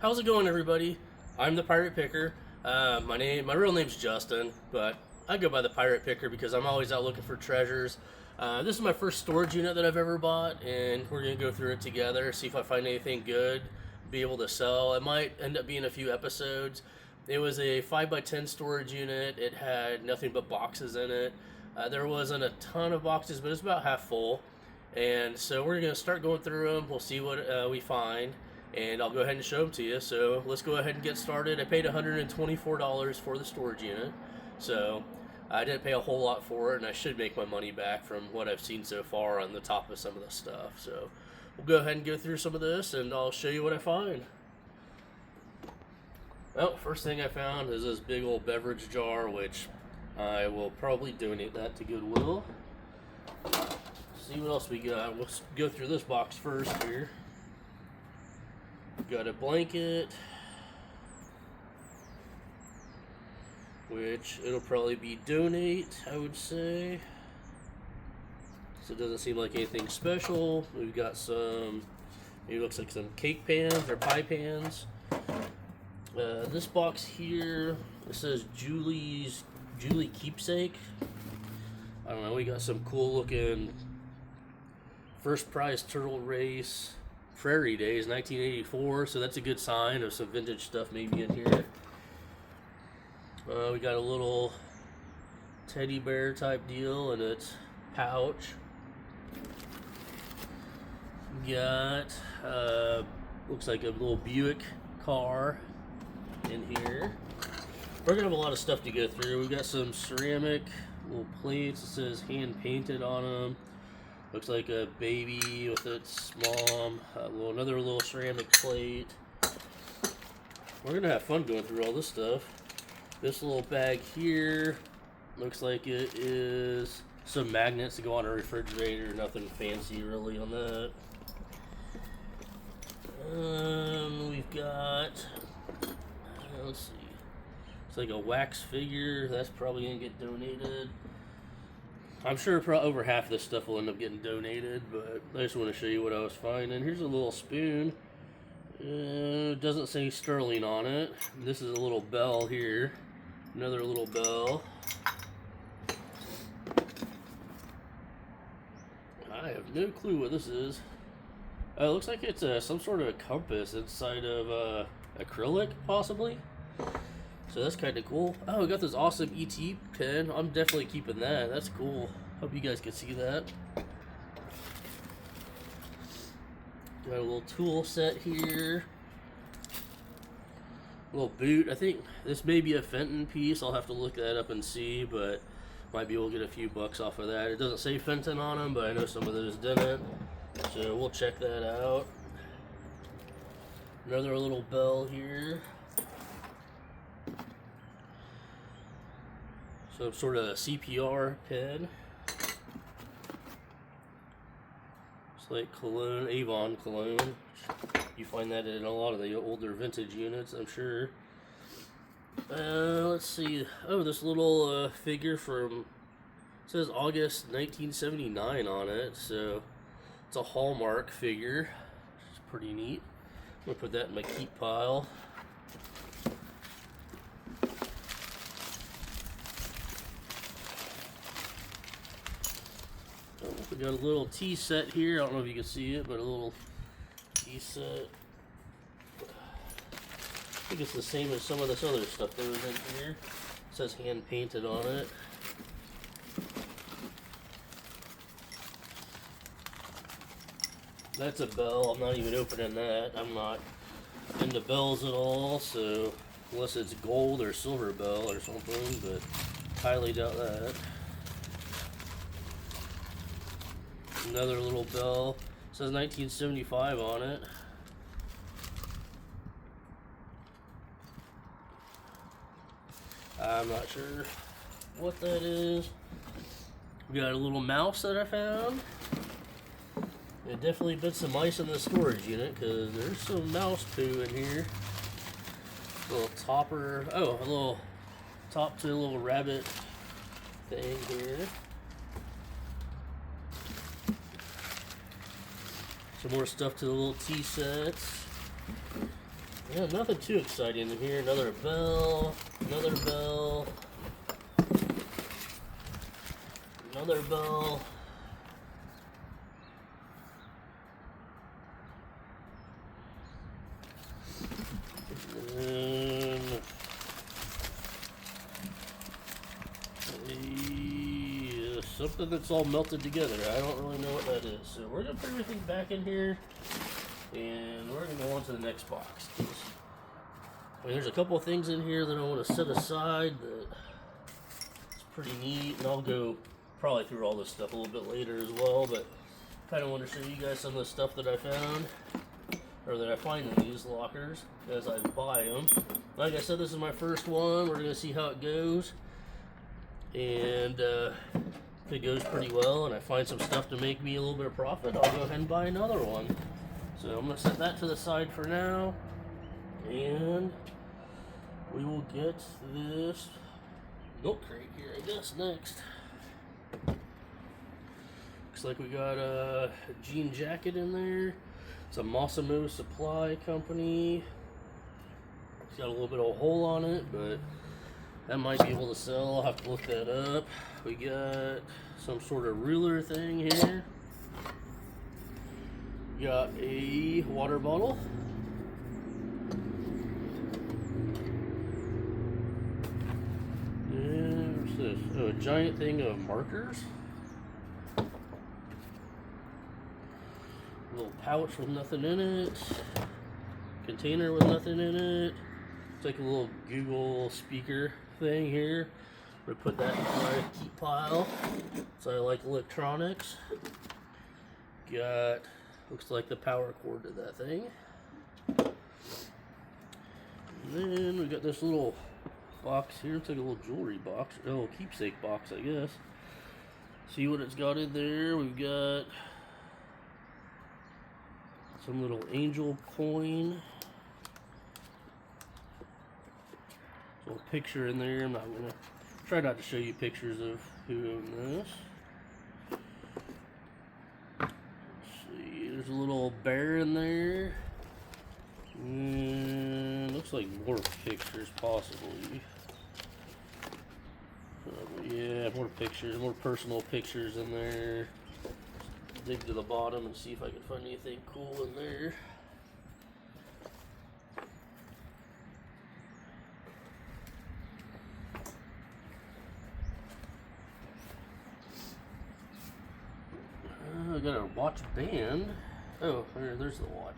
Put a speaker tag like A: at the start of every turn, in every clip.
A: How's it going, everybody? I'm the Pirate Picker. My real name's Justin, but I go by the Pirate Picker because I'm always out looking for treasures. This is my first storage unit that I've ever bought, and we're gonna go through it together, see if I find anything good, be able to sell. It might end up being a few episodes. It was a 5x10 storage unit. It had nothing but boxes in it. There wasn't a ton of boxes, but it's about half full. And so we're gonna start going through them. We'll see what we find, and I'll go ahead and show them to you. So let's go ahead and get started. I paid $124 for the storage unit, so I didn't pay a whole lot for it, and I should make my money back from what I've seen so far on the top of some of the stuff. So we'll go ahead and go through some of this, and I'll show you what I find. Well, first thing I found is this big old beverage jar, which I will probably donate that to Goodwill. See what else we got. We'll go through this box first here. Got a blanket, which it'll probably be donate, I would say. So it doesn't seem like anything special. We've got some, it looks like some cake pans or pie pans. This box here, it says Julie Keepsake. I don't know, we got some cool looking first prize turtle race Prairie Days 1984, so that's a good sign of some vintage stuff maybe in here. We got a little teddy bear type deal in its pouch. We got looks like a little Buick car in here. We're gonna have a lot of stuff to go through. We got some ceramic little plates. It says hand painted on them. Looks like a baby with its mom. Another little ceramic plate. We're gonna have fun going through all this stuff. This little bag here looks like it is some magnets to go on a refrigerator. Nothing fancy really on that. We've got, let's see. It's like a wax figure. That's probably gonna get donated. I'm sure probably over half of this stuff will end up getting donated, but I just want to show you what I was finding. Here's a little spoon. It doesn't say sterling on it. This is a little bell here. Another little bell. I have no clue what this is. It looks like it's some sort of a compass inside of acrylic, possibly. So that's kind of cool. Oh, we got this awesome ET pen. I'm definitely keeping that. That's cool. Hope you guys can see that. Got a little tool set here. A little boot. I think this may be a Fenton piece. I'll have to look that up and see, but might be able to get a few bucks off of that. It doesn't say Fenton on them, but I know some of those didn't. So we'll check that out. Another little bell here. Some sort of CPR pen. It's like cologne, Avon cologne. You find that in a lot of the older vintage units, I'm sure. Let's see. Oh, this little figure from, it says August 1979 on it. So it's a Hallmark figure. It's pretty neat. I'm gonna put that in my keep pile. We got a little tea set here. I don't know if you can see it, but a little tea set. I think it's the same as some of this other stuff that was in here. It says hand painted on it. That's a bell. I'm not even opening that. I'm not into bells at all, so unless it's gold or silver bell or something, but highly doubt that. Another little bell. It says 1975 on it. I'm not sure what that is. We got a little mouse that I found. It definitely bit some mice in the storage unit because there's some mouse poo in here. A little topper. Oh, a little top to a little rabbit thing here. Some more stuff to the little tea sets. Yeah, nothing too exciting in here. Another bell, another bell, another bell. And something that's all melted together. I don't really know what that is. So we're gonna put everything back in here, and we're gonna go on to the next box. I mean, there's a couple of things in here that I want to set aside that it's pretty neat, and I'll go probably through all this stuff a little bit later as well, but kind of want to show you guys some of the stuff that I found, or that I find in these lockers as I buy them. Like I said, this is my first one. We're going to see how it goes, and if it goes pretty well and I find some stuff to make me a little bit of profit, I'll go ahead and buy another one. So I'm going to set that to the side for now, and we will get this milk crate here, I guess, next. Looks like we got a jean jacket in there. It's a Massimo Supply Company. It's got a little bit of a hole on it, but that might be able to sell. I'll have to look that up. We got some sort of ruler thing here. Got a water bottle. This? Oh, a giant thing of markers. A little pouch with nothing in it. Container with nothing in it. It's like a little Google speaker thing here. I'm gonna put that in my keep pile. So I like electronics. Got, looks like the power cord to that thing. And then we got this little box here. It's like a little jewelry box, a little keepsake box, I guess. See what it's got in there. We've got some little angel coin. Little picture in there. I'm not gonna try not to show you pictures of who owned this. Let's see, there's a little bear in there. And looks like more pictures possibly. Yeah, more pictures, more personal pictures in there. Dig to the bottom and see if I can find anything cool in there. I got a watch band. Oh, there's the watch.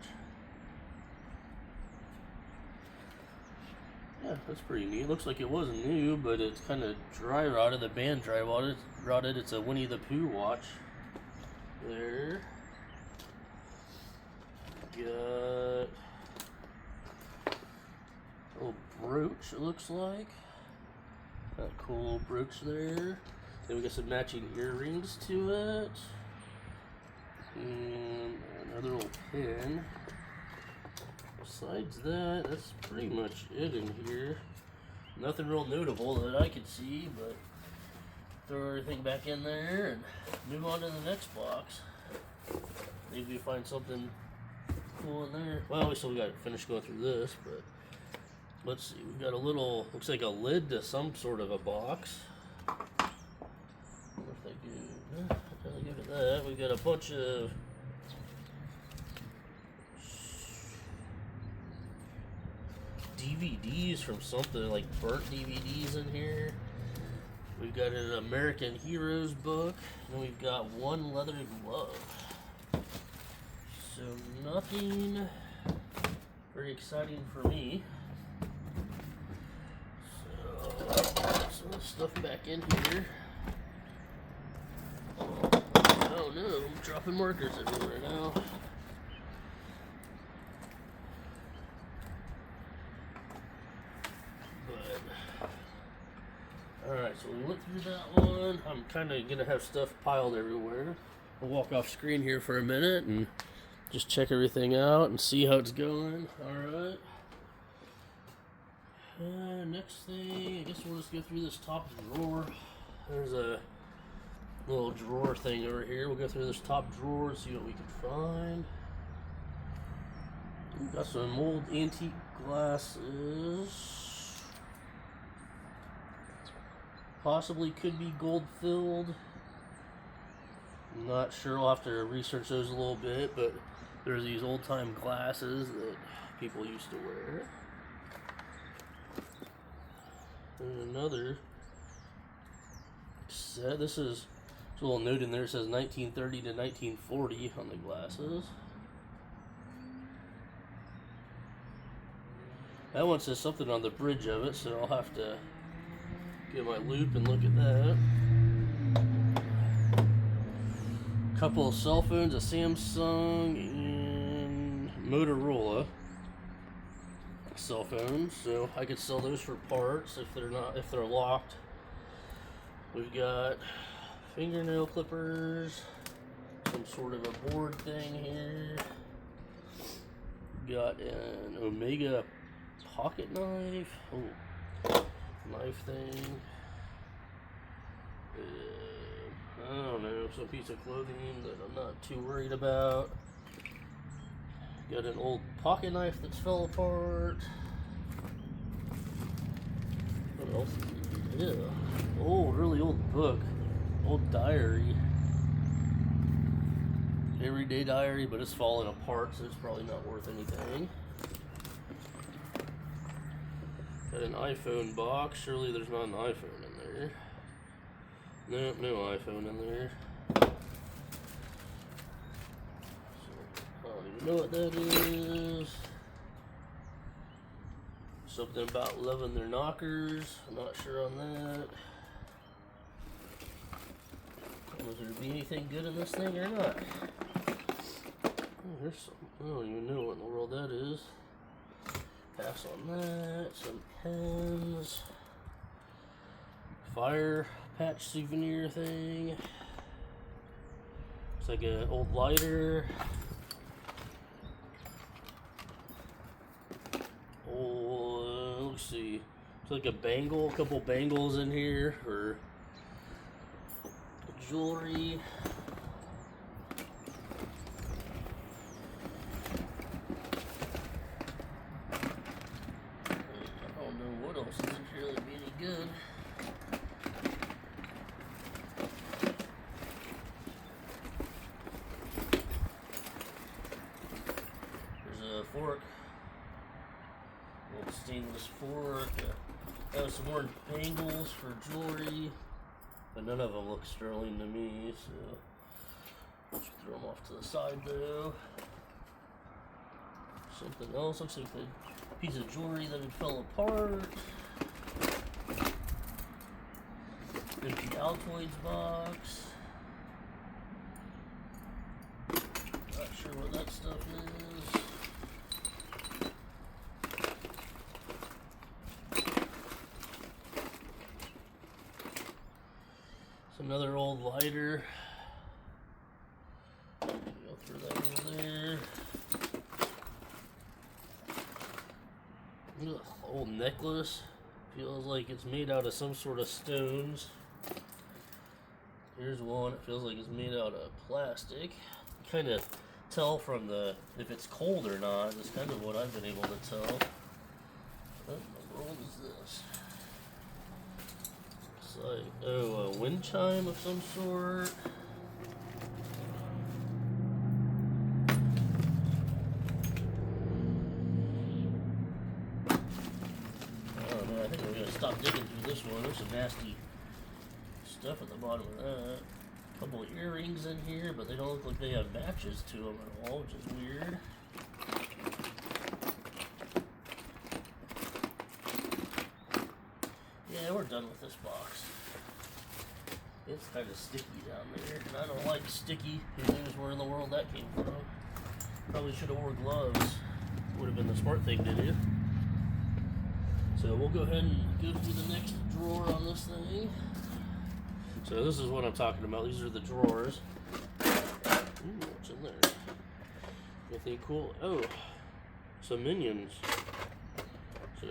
A: Yeah, that's pretty neat. Looks like it wasn't new, but it's kind of dry rotted. The band dry rotted. It's a Winnie the Pooh watch. There. Got a little brooch, it looks like. Got a cool little brooch there. Then we got some matching earrings to it. And another little pin. Besides that, that's pretty much it in here. Nothing real notable that I could see, but throw everything back in there and move on to the next box. Maybe we find something cool in there. Well, we still got to finish going through this, but let's see. We've got a little, looks like a lid to some sort of a box. What if they do? Look at that. We've got a bunch of DVDs from something, like burnt DVDs in here. We've got an American Heroes book, and we've got one leather glove. So nothing very exciting for me. So put some of this stuff back in here. Oh no, I'm dropping markers everywhere now. Alright, so we went through that one. I'm kind of going to have stuff piled everywhere. I'll walk off screen here for a minute and just check everything out and see how it's going. Alright. Next thing, I guess we'll just go through this top drawer. There's a little drawer thing over here. We'll go through this top drawer and see what we can find. Got some old antique glasses. Possibly could be gold filled. Not sure, I'll have to research those a little bit, but there's these old time glasses that people used to wear. And another set. This is a little note in there. It says 1930 to 1940 on the glasses. That one says something on the bridge of it, so I'll have to get my loop and look at that. Couple of cell phones, a Samsung and Motorola cell phones, so I could sell those for parts if they're locked. We've got fingernail clippers, some sort of a board thing here. Got an Omega pocket knife. Oh, knife thing. I don't know, some piece of clothing that I'm not too worried about. Got an old pocket knife that's fell apart. What else is here? Yeah. Old, really old book. Old diary. Everyday diary, but it's falling apart, so it's probably not worth anything. Got an iPhone box. Surely there's not an iPhone in there. No, no iPhone in there. So, I don't even know what that is. Something about loving their knockers. I'm not sure on that. Will there be anything good in this thing or not? Oh, there's some. I don't even know what in the world that is. Pass on that. Some pens. Fire patch souvenir thing. It's like an old lighter. Oh, let's see. It's like a bangle, a couple bangles in here for jewelry. I don't know what else isn't really be any good. Fork, old stainless fork. Have some more bangles for jewelry, but none of them look sterling to me, so just throw them off to the side though. Something else looks like a piece of jewelry that had fell apart. Empty Altoids box. Not sure what that stuff is. Another old lighter. I'll throw that over there. Ugh, old necklace. Feels like it's made out of some sort of stones. Here's one. It feels like it's made out of plastic. Kind of tell from if it's cold or not. That's kind of what I've been able to tell. What in the world is this? Like, oh, a wind chime of some sort. I don't know, I think we're going to stop digging through this one. There's some nasty stuff at the bottom of that. A couple of earrings in here, but they don't look like they have matches to them at all, which is weird. Yeah, we're done with this box. It's kind of sticky down there, and I don't like sticky. Who knows where in the world that came from? Probably should have worn gloves. Would have been the smart thing to do. So we'll go ahead and go through the next drawer on this thing. So this is what I'm talking about. These are the drawers. Ooh, what's in there? Anything cool? Oh, some Minions. So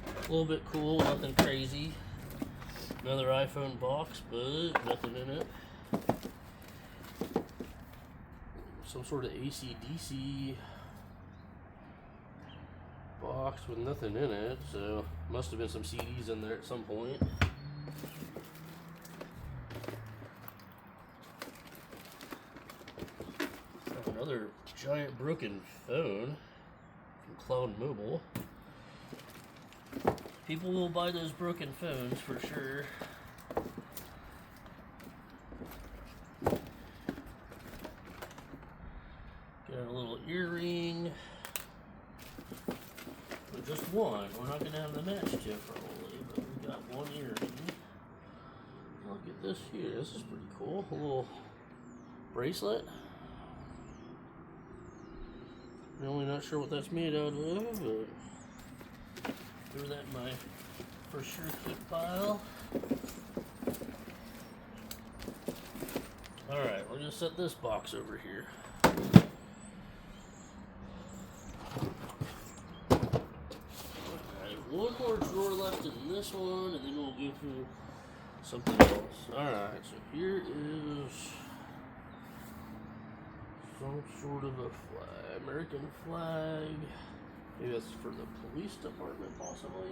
A: a little bit cool, nothing crazy. Another iPhone box, but nothing in it. Some sort of AC/DC box with nothing in it, so must have been some CDs in there at some point. Another giant broken phone from Cloud Mobile. People will buy those broken phones for sure. Got a little earring. Just one. We're not going to have the match tip probably, but we got one earring. Look at this here. This is pretty cool. A little bracelet. Really not sure what that's made out of, but throw that in my for sure keep pile. Alright, we're going to set this box over here. One more drawer left in this one, and then we'll go through something else. Alright, so here is some sort of a flag, American flag. Maybe that's for the police department, possibly.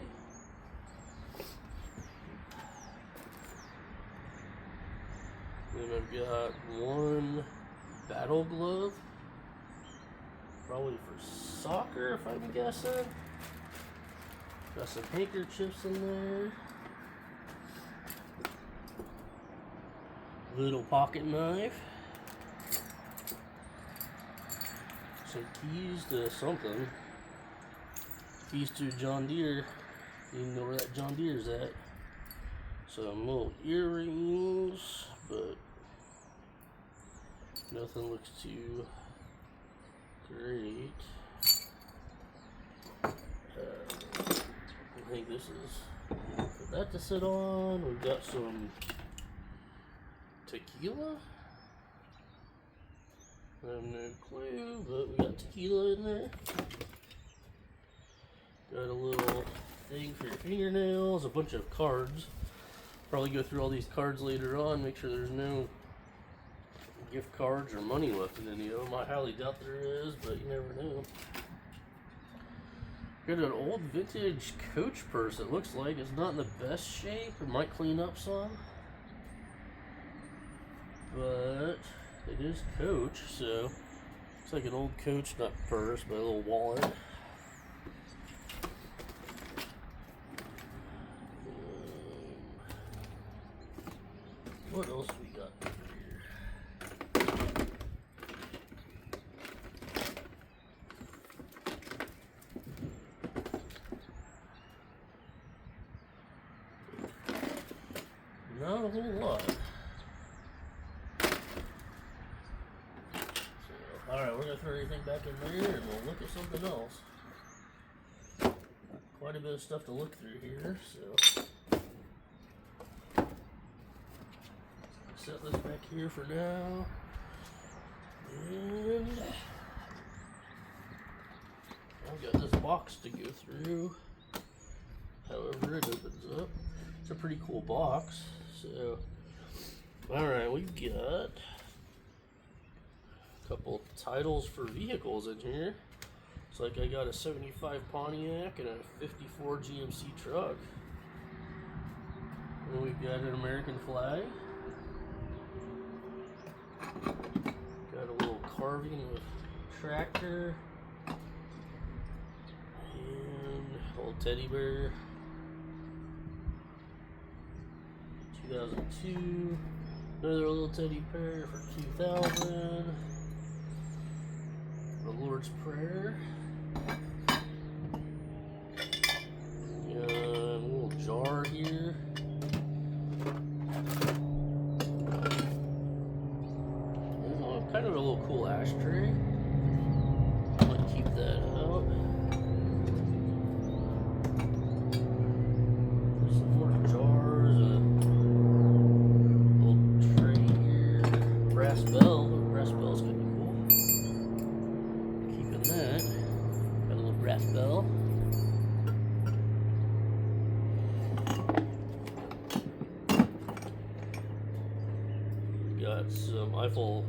A: Then I've got one battle glove, probably for soccer, if I'm guessing. Got some handkerchiefs in there. Little pocket knife. Some keys to something. Keys to John Deere. You know where that John Deere's at. Some little earrings, but nothing looks too great. I think this is for that to sit on. We've got some tequila. I have no clue, but we got tequila in there. Got a little thing for your fingernails, a bunch of cards. Probably go through all these cards later on, make sure there's no gift cards or money left in any of them. I highly doubt there is, but you never know. Got an old vintage Coach purse, it looks like. It's not in the best shape. It might clean up some. But it is Coach, so it's like an old Coach, not purse, but a little wallet. What else we got here? Not a whole lot. Alright, we're going to throw everything back in there and we'll look at something else. Quite a bit of stuff to look through here, so set this back here for now. And I've got this box to go through. However it opens up. It's a pretty cool box. So, alright, we've got a couple titles for vehicles in here. It's like I got a 75 Pontiac and a 54 GMC truck. And we've got an American flag. Got a little carving with tractor. And a little teddy bear. 2002. Another little teddy bear for 2000. The Lord's Prayer. A little jar here. Kind of a little cool ashtray. I might keep that out. There's some more jars. A little tray here. Brass bell. Brass bell's gonna be cool. Keeping that. Got a little brass bell. Got some Eiffel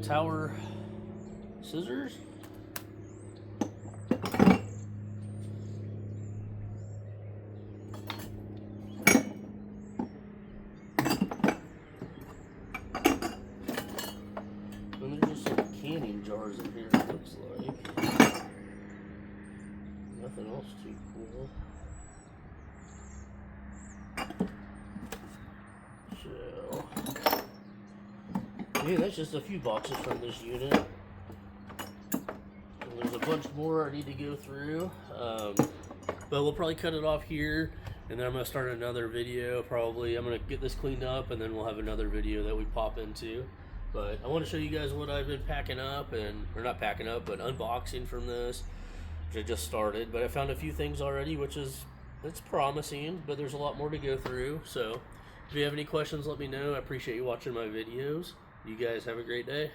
A: Tower scissors. jars in here, it looks like. Nothing else too cool. So, yeah, that's just a few boxes from this unit. And there's a bunch more I need to go through. But we'll probably cut it off here, and then I'm going to start another video. Probably I'm going to get this cleaned up, and then we'll have another video that we pop into. But I want to show you guys what I've been packing up, or not packing up, but unboxing from this, which I just started. But I found a few things already, which is, it's promising, but there's a lot more to go through. So if you have any questions, let me know. I appreciate you watching my videos. You guys have a great day.